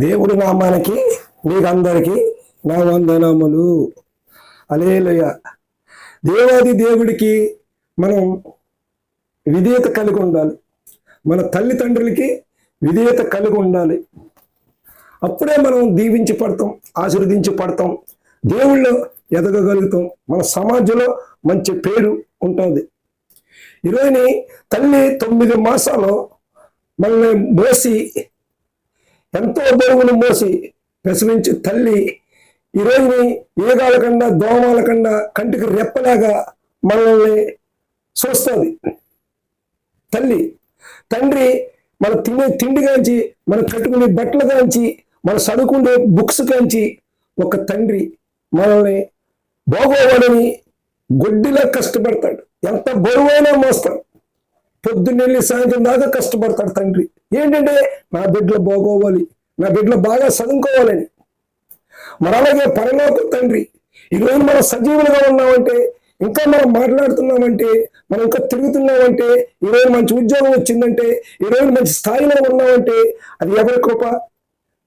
దేవుడి నామానికి మీకందరికీ నా వందనములు. హల్లెలూయా. దేవాది దేవుడికి మనం విధేయత కలిగి ఉండాలి. మన తల్లిదండ్రులకి విధేయత కలిగి ఉండాలి. అప్పుడే మనం దీవించి పడతాం, ఆశీర్వదించి పడతాం, దేవుళ్ళు ఎదగగలుగుతాం, మన సమాజంలో మంచి పేరు ఉంటుంది. ఈరోజుని తల్లి 9 మాసాలు మనల్ని మోసి, ఎంతో బరువును మోసి ప్రసవించి తల్లి ఈరోజుని ఏగాల కన్నా దోమాల కన్నా కంటికి రెప్పలాగా మనల్ని చూస్తుంది. తల్లి తండ్రి మన తినే తిండి కాంచి, మన కట్టుకునే బట్టలు కాంచి, మన చదువుకునే బుక్స్ కాంచి ఒక తండ్రి మనల్ని బాగోవాలని గొడ్డిలా కష్టపడతాడు. ఎంత బరువైనా మోస్తాడు. పొద్దున్నెళ్ళి సాయంత్రం దాకా కష్టపడతాడు తండ్రి. ఏంటంటే నా బిడ్డలు బాగోవాలి, నా బిడ్డలు బాగా చదువుకోవాలని. మరి అలాగే పరలోక తండ్రి ఈరోజు మనం సజీవులుగా ఉన్నామంటే, ఇంకా మనం మాట్లాడుతున్నామంటే, మనం ఇంకా తిరుగుతున్నామంటే, ఈరోజు మంచి ఉద్యోగం వచ్చిందంటే, ఈరోజు మంచి స్థాయిలో ఉన్నామంటే అది ఎవరి కృప?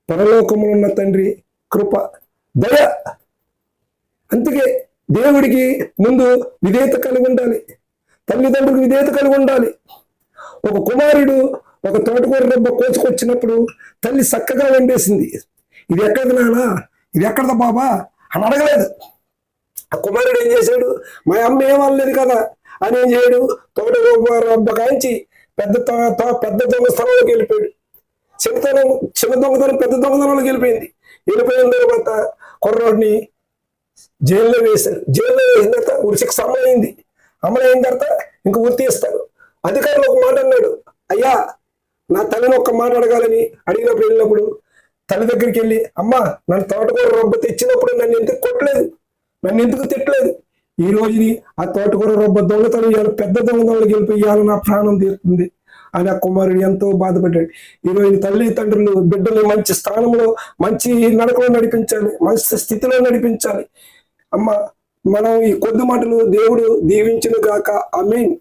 పరలోకములో ఉన్న తండ్రి కృప, దయ. అందుకే దేవుడికి ముందు విధేయత కలిగి ఉండాలి, తల్లిదండ్రులకు విధేయత కలిగి ఉండాలి. ఒక కుమారుడు ఒక తోటకూర రొబ్బ కోసుకొచ్చినప్పుడు తల్లి చక్కగా వండేసింది. ఇది ఎక్కడిది నానా, ఇది ఎక్కడదా బాబా అని అడగలేదు. ఆ కుమారుడు ఏం చేశాడు? మా అమ్మ ఏం అనలేదు కదా అని ఏం చేయడు, తోటకూర రొబ్బ కాంచి పెద్ద దొంగ స్థలంలోకి వెళ్ళిపోయాడు. చిన్న దొంగతనం పెద్ద దొంగతనంలోకి వెళ్ళిపోయిన తర్వాత కుర్రోడిని జైల్లో వేశారు. జైల్లో వేసిన తర్వాత ఉరిశిక్ష అమలైంది. అమలైన తర్వాత ఇంకా ఉరి తీస్తారు. అధికారులు ఒక మాట అన్నాడు, అయ్యా నా తల్లిని ఒక్క మాట అడగాలని అడిగినప్పుడు వెళ్ళినప్పుడు తల్లి దగ్గరికి వెళ్ళి, అమ్మా నన్ను తోటకూర రొబ్బ తెచ్చినప్పుడు నన్ను ఎందుకు కొట్టలేదు, నన్ను ఎందుకు తిట్టలేదు? ఈ రోజుని ఆ తోటకూర రొబ్బ దొంగతనం ఇవ్వాలి, పెద్ద దొంగతనంలోకి వెళ్ళిపోయాలి, నా ప్రాణం తీరుతుంది అని ఆ కుమారుడు ఎంతో బాధపడ్డాడు. ఈరోజు తల్లిదండ్రులు బిడ్డలు మంచి స్థానంలో మంచి నడకలో నడిపించాలి, మంచి స్థితిలో నడిపించాలి. అమ్మ మనం ఈ కొద్ది మాటలు దేవుడు దీవించును గాక. ఆమేన్.